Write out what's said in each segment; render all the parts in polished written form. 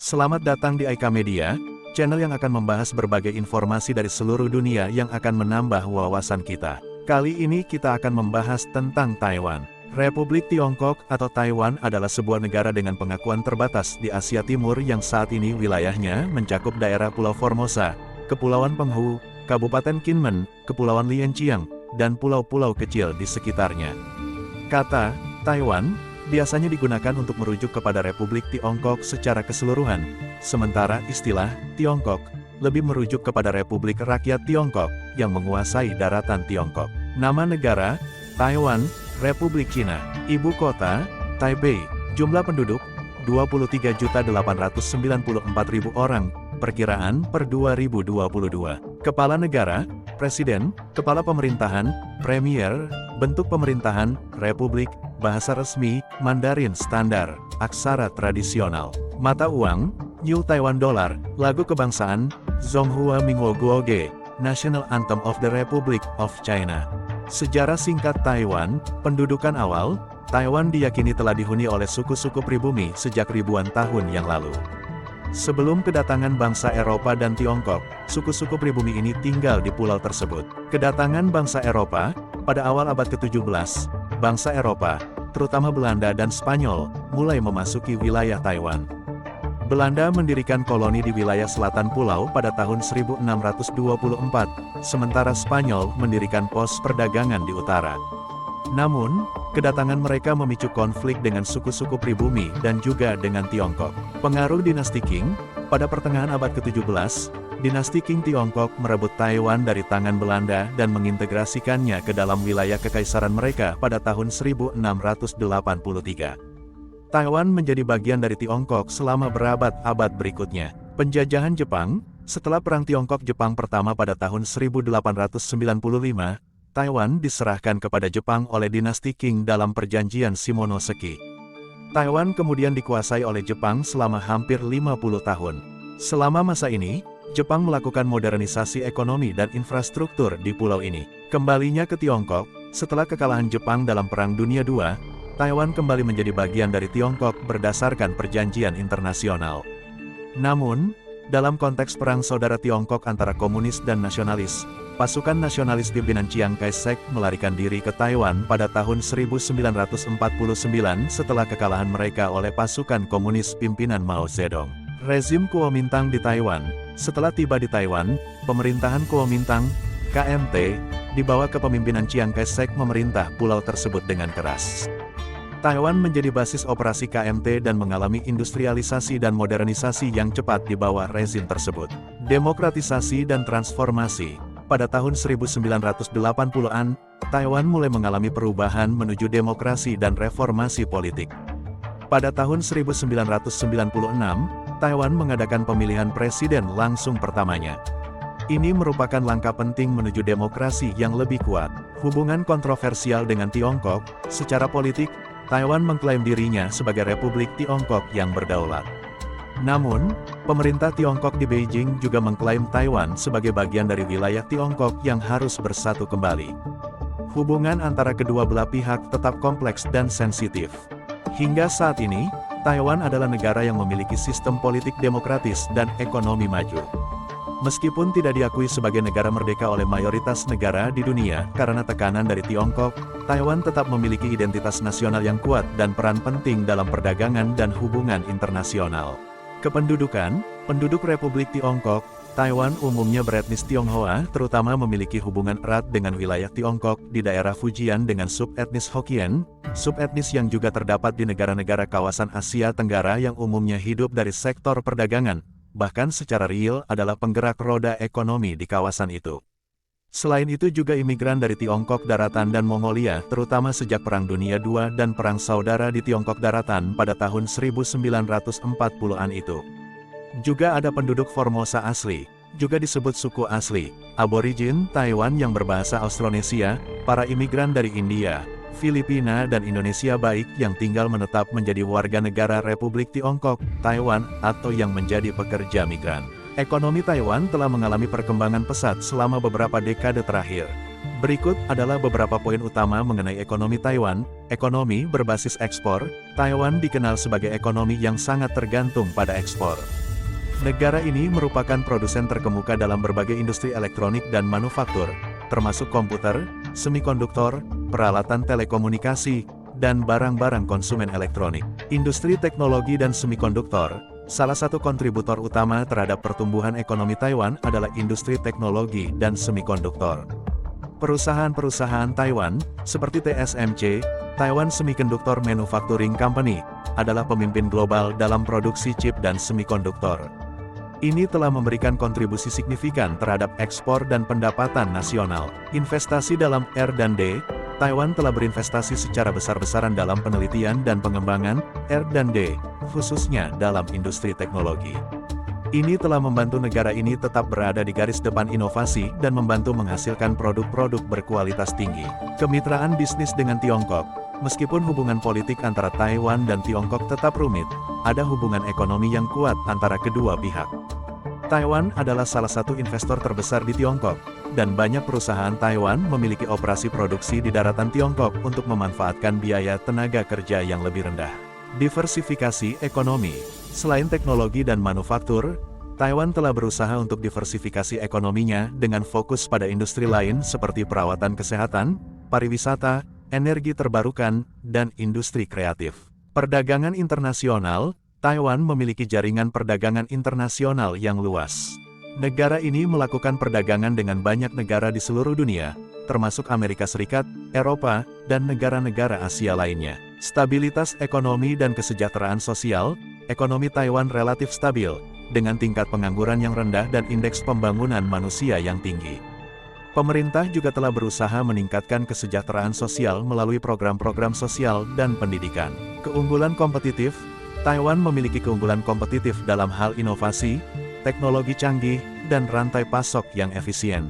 Selamat datang di Aika Media, channel yang akan membahas berbagai informasi dari seluruh dunia yang akan menambah wawasan kita. Kali ini kita akan membahas tentang Taiwan. Republik Tiongkok atau Taiwan adalah sebuah negara dengan pengakuan terbatas di Asia Timur yang saat ini wilayahnya mencakup daerah Pulau Formosa, Kepulauan Penghu, Kabupaten Kinmen, Kepulauan Lienchiang, dan pulau-pulau kecil di sekitarnya. Kata Taiwan biasanya digunakan untuk merujuk kepada Republik Tiongkok secara keseluruhan, sementara istilah Tiongkok lebih merujuk kepada Republik Rakyat Tiongkok yang menguasai daratan Tiongkok. Nama negara, Taiwan, Republik Cina. Ibu kota, Taipei. Jumlah penduduk, 23.894.000 orang, perkiraan per 2022. Kepala negara, Presiden, Kepala Pemerintahan, Premier, bentuk pemerintahan, Republik, bahasa resmi, Mandarin Standar, aksara tradisional. Mata uang, New Taiwan Dollar, lagu kebangsaan, Zonghua Minguo Guoge, National Anthem of the Republic of China. Sejarah singkat Taiwan, pendudukan awal, Taiwan diyakini telah dihuni oleh suku-suku pribumi sejak ribuan tahun yang lalu. Sebelum kedatangan bangsa Eropa dan Tiongkok, suku-suku pribumi ini tinggal di pulau tersebut. Kedatangan bangsa Eropa, pada awal abad ke-17, bangsa Eropa, terutama Belanda dan Spanyol, mulai memasuki wilayah Taiwan. Belanda mendirikan koloni di wilayah selatan pulau pada tahun 1624, sementara Spanyol mendirikan pos perdagangan di utara. Namun, kedatangan mereka memicu konflik dengan suku-suku pribumi dan juga dengan Tiongkok. Pengaruh dinasti Qing, pada pertengahan abad ke-17, dinasti Qing Tiongkok merebut Taiwan dari tangan Belanda dan mengintegrasikannya ke dalam wilayah kekaisaran mereka pada tahun 1683. Taiwan menjadi bagian dari Tiongkok selama berabad-abad berikutnya. Penjajahan Jepang, setelah Perang Tiongkok-Jepang pertama pada tahun 1895, Taiwan diserahkan kepada Jepang oleh dinasti Qing dalam perjanjian Shimonoseki. Taiwan kemudian dikuasai oleh Jepang selama hampir 50 tahun. Selama masa ini, Jepang melakukan modernisasi ekonomi dan infrastruktur di pulau ini. Kembalinya ke Tiongkok, setelah kekalahan Jepang dalam Perang Dunia II, Taiwan kembali menjadi bagian dari Tiongkok berdasarkan perjanjian internasional. Namun, dalam konteks perang saudara Tiongkok antara komunis dan nasionalis, pasukan nasionalis pimpinan Chiang Kai-shek melarikan diri ke Taiwan pada tahun 1949 setelah kekalahan mereka oleh pasukan komunis pimpinan Mao Zedong. Rezim Kuomintang di Taiwan. Setelah tiba di Taiwan, pemerintahan Kuomintang, KMT, di bawah kepemimpinan Chiang Kai-shek memerintah pulau tersebut dengan keras. Taiwan menjadi basis operasi KMT dan mengalami industrialisasi dan modernisasi yang cepat di bawah rezim tersebut. Demokratisasi dan transformasi. Pada tahun 1980-an, Taiwan mulai mengalami perubahan menuju demokrasi dan reformasi politik. Pada tahun 1996, Taiwan mengadakan pemilihan presiden langsung pertamanya. Ini merupakan langkah penting menuju demokrasi yang lebih kuat. Hubungan kontroversial dengan Tiongkok, secara politik, Taiwan mengklaim dirinya sebagai Republik Tiongkok yang berdaulat. Namun, pemerintah Tiongkok di Beijing juga mengklaim Taiwan sebagai bagian dari wilayah Tiongkok yang harus bersatu kembali. Hubungan antara kedua belah pihak tetap kompleks dan sensitif. Hingga saat ini, Taiwan adalah negara yang memiliki sistem politik demokratis dan ekonomi maju. Meskipun tidak diakui sebagai negara merdeka oleh mayoritas negara di dunia karena tekanan dari Tiongkok, Taiwan tetap memiliki identitas nasional yang kuat dan peran penting dalam perdagangan dan hubungan internasional. Kependudukan, penduduk Republik Tiongkok, Taiwan umumnya beretnis Tionghoa, terutama memiliki hubungan erat dengan wilayah Tiongkok di daerah Fujian dengan subetnis Hokkien, subetnis yang juga terdapat di negara-negara kawasan Asia Tenggara yang umumnya hidup dari sektor perdagangan, bahkan secara real adalah penggerak roda ekonomi di kawasan itu. Selain itu juga imigran dari Tiongkok Daratan dan Mongolia terutama sejak Perang Dunia II dan Perang Saudara di Tiongkok Daratan pada tahun 1940-an itu. Juga ada penduduk Formosa asli, juga disebut suku asli, aborigin Taiwan yang berbahasa Austronesia, para imigran dari India, Filipina dan Indonesia baik yang tinggal menetap menjadi warga negara Republik Tiongkok, Taiwan, atau yang menjadi pekerja migran. Ekonomi Taiwan telah mengalami perkembangan pesat selama beberapa dekade terakhir. Berikut adalah beberapa poin utama mengenai ekonomi Taiwan. Ekonomi berbasis ekspor. Taiwan dikenal sebagai ekonomi yang sangat tergantung pada ekspor. Negara ini merupakan produsen terkemuka dalam berbagai industri elektronik dan manufaktur, termasuk komputer, semikonduktor, peralatan telekomunikasi, dan barang-barang konsumen elektronik. Industri teknologi dan semikonduktor, salah satu kontributor utama terhadap pertumbuhan ekonomi Taiwan adalah industri teknologi dan semikonduktor. Perusahaan-perusahaan Taiwan, seperti TSMC, Taiwan Semiconductor Manufacturing Company, adalah pemimpin global dalam produksi chip dan semikonduktor. Ini telah memberikan kontribusi signifikan terhadap ekspor dan pendapatan nasional. Investasi dalam R&D, Taiwan telah berinvestasi secara besar-besaran dalam penelitian dan pengembangan R&D, khususnya dalam industri teknologi. Ini telah membantu negara ini tetap berada di garis depan inovasi dan membantu menghasilkan produk-produk berkualitas tinggi. Kemitraan bisnis dengan Tiongkok. Meskipun hubungan politik antara Taiwan dan Tiongkok tetap rumit, ada hubungan ekonomi yang kuat antara kedua pihak. Taiwan adalah salah satu investor terbesar di Tiongkok, dan banyak perusahaan Taiwan memiliki operasi produksi di daratan Tiongkok untuk memanfaatkan biaya tenaga kerja yang lebih rendah. Diversifikasi ekonomi. Selain teknologi dan manufaktur, Taiwan telah berusaha untuk diversifikasi ekonominya dengan fokus pada industri lain seperti perawatan kesehatan, pariwisata, energi terbarukan, dan industri kreatif. Perdagangan internasional, Taiwan memiliki jaringan perdagangan internasional yang luas. Negara ini melakukan perdagangan dengan banyak negara di seluruh dunia, termasuk Amerika Serikat, Eropa, dan negara-negara Asia lainnya. Stabilitas ekonomi dan kesejahteraan sosial. Ekonomi Taiwan relatif stabil, dengan tingkat pengangguran yang rendah dan indeks pembangunan manusia yang tinggi. Pemerintah juga telah berusaha meningkatkan kesejahteraan sosial melalui program-program sosial dan pendidikan. Keunggulan kompetitif. Taiwan memiliki keunggulan kompetitif dalam hal inovasi, teknologi canggih, dan rantai pasok yang efisien.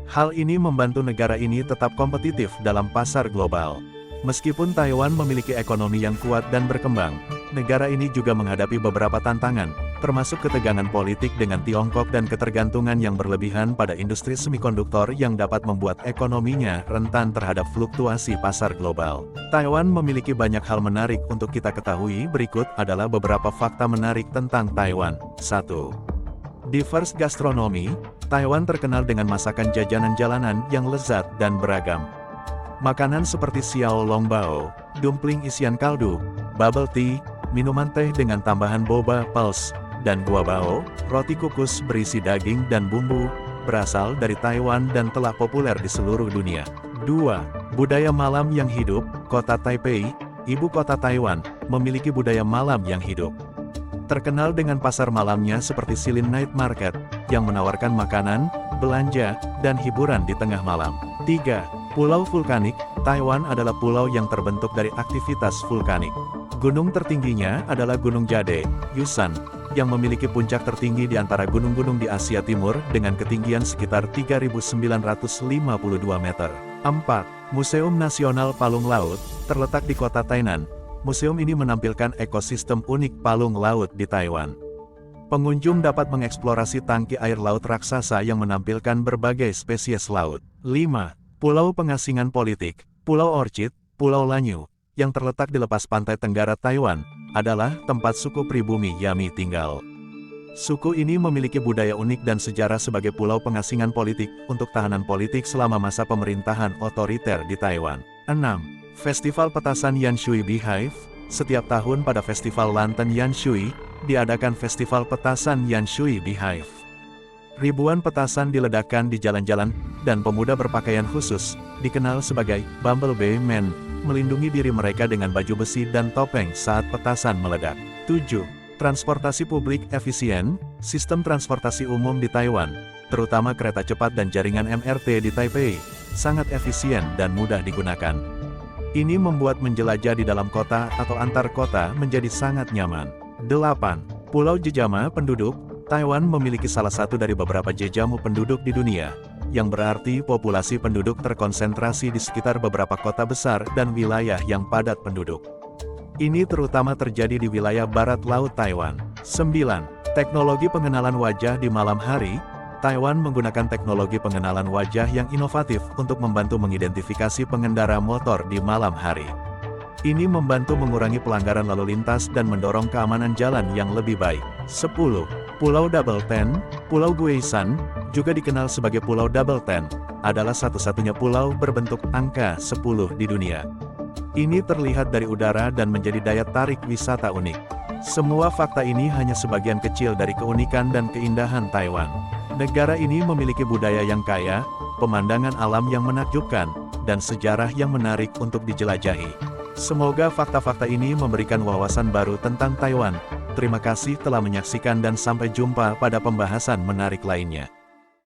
Hal ini membantu negara ini tetap kompetitif dalam pasar global. Meskipun Taiwan memiliki ekonomi yang kuat dan berkembang, negara ini juga menghadapi beberapa tantangan, termasuk ketegangan politik dengan Tiongkok dan ketergantungan yang berlebihan pada industri semikonduktor yang dapat membuat ekonominya rentan terhadap fluktuasi pasar global. Taiwan memiliki banyak hal menarik untuk kita ketahui. Berikut adalah beberapa fakta menarik tentang Taiwan. 1. Diverse gastronomi. Taiwan terkenal dengan masakan jajanan jalanan yang lezat dan beragam. Makanan seperti xiao long bao, dumpling isian kaldu, bubble tea, minuman teh dengan tambahan boba, pulse, dan guabao, roti kukus berisi daging dan bumbu, berasal dari Taiwan dan telah populer di seluruh dunia. 2. Budaya malam yang hidup. Kota Taipei, ibu kota Taiwan, memiliki budaya malam yang hidup. Terkenal dengan pasar malamnya seperti Silin Night Market, yang menawarkan makanan, belanja, dan hiburan di tengah malam. 3. Pulau vulkanik. Taiwan adalah pulau yang terbentuk dari aktivitas vulkanik. Gunung tertingginya adalah Gunung Jade, Yusan, yang memiliki puncak tertinggi di antara gunung-gunung di Asia Timur dengan ketinggian sekitar 3.952 meter. 4. Museum Nasional Palung Laut, terletak di kota Tainan. Museum ini menampilkan ekosistem unik palung laut di Taiwan. Pengunjung dapat mengeksplorasi tangki air laut raksasa yang menampilkan berbagai spesies laut. 5. Pulau Pengasingan Politik. Pulau Orchid, Pulau Lanyu, yang terletak di lepas pantai tenggara Taiwan, adalah tempat suku pribumi Yami tinggal. Suku ini memiliki budaya unik dan sejarah sebagai pulau pengasingan politik untuk tahanan politik selama masa pemerintahan otoriter di Taiwan. 6. Festival Petasan Yanshui Beehive. Setiap tahun pada Festival Lantern Yanshui, diadakan Festival Petasan Yanshui Beehive. Ribuan petasan diledakkan di jalan-jalan, dan pemuda berpakaian khusus, dikenal sebagai Bumblebee Men, melindungi diri mereka dengan baju besi dan topeng saat petasan meledak. 7. Transportasi publik efisien. Sistem transportasi umum di Taiwan, terutama kereta cepat dan jaringan MRT di Taipei, sangat efisien dan mudah digunakan. Ini membuat menjelajah di dalam kota atau antar kota menjadi sangat nyaman. 8. Pulau Jejama Penduduk. Taiwan memiliki salah satu dari beberapa jejamu penduduk di dunia, yang berarti populasi penduduk terkonsentrasi di sekitar beberapa kota besar dan wilayah yang padat penduduk. Ini terutama terjadi di wilayah barat laut Taiwan. 9. Teknologi pengenalan wajah di malam hari. Taiwan menggunakan teknologi pengenalan wajah yang inovatif untuk membantu mengidentifikasi pengendara motor di malam hari. Ini membantu mengurangi pelanggaran lalu lintas dan mendorong keamanan jalan yang lebih baik. 10. Pulau Double Ten, Pulau Guisan, juga dikenal sebagai Pulau Double Ten, adalah satu-satunya pulau berbentuk angka 10 di dunia. Ini terlihat dari udara dan menjadi daya tarik wisata unik. Semua fakta ini hanya sebagian kecil dari keunikan dan keindahan Taiwan. Negara ini memiliki budaya yang kaya, pemandangan alam yang menakjubkan, dan sejarah yang menarik untuk dijelajahi. Semoga fakta-fakta ini memberikan wawasan baru tentang Taiwan. Terima kasih telah menyaksikan dan sampai jumpa pada pembahasan menarik lainnya.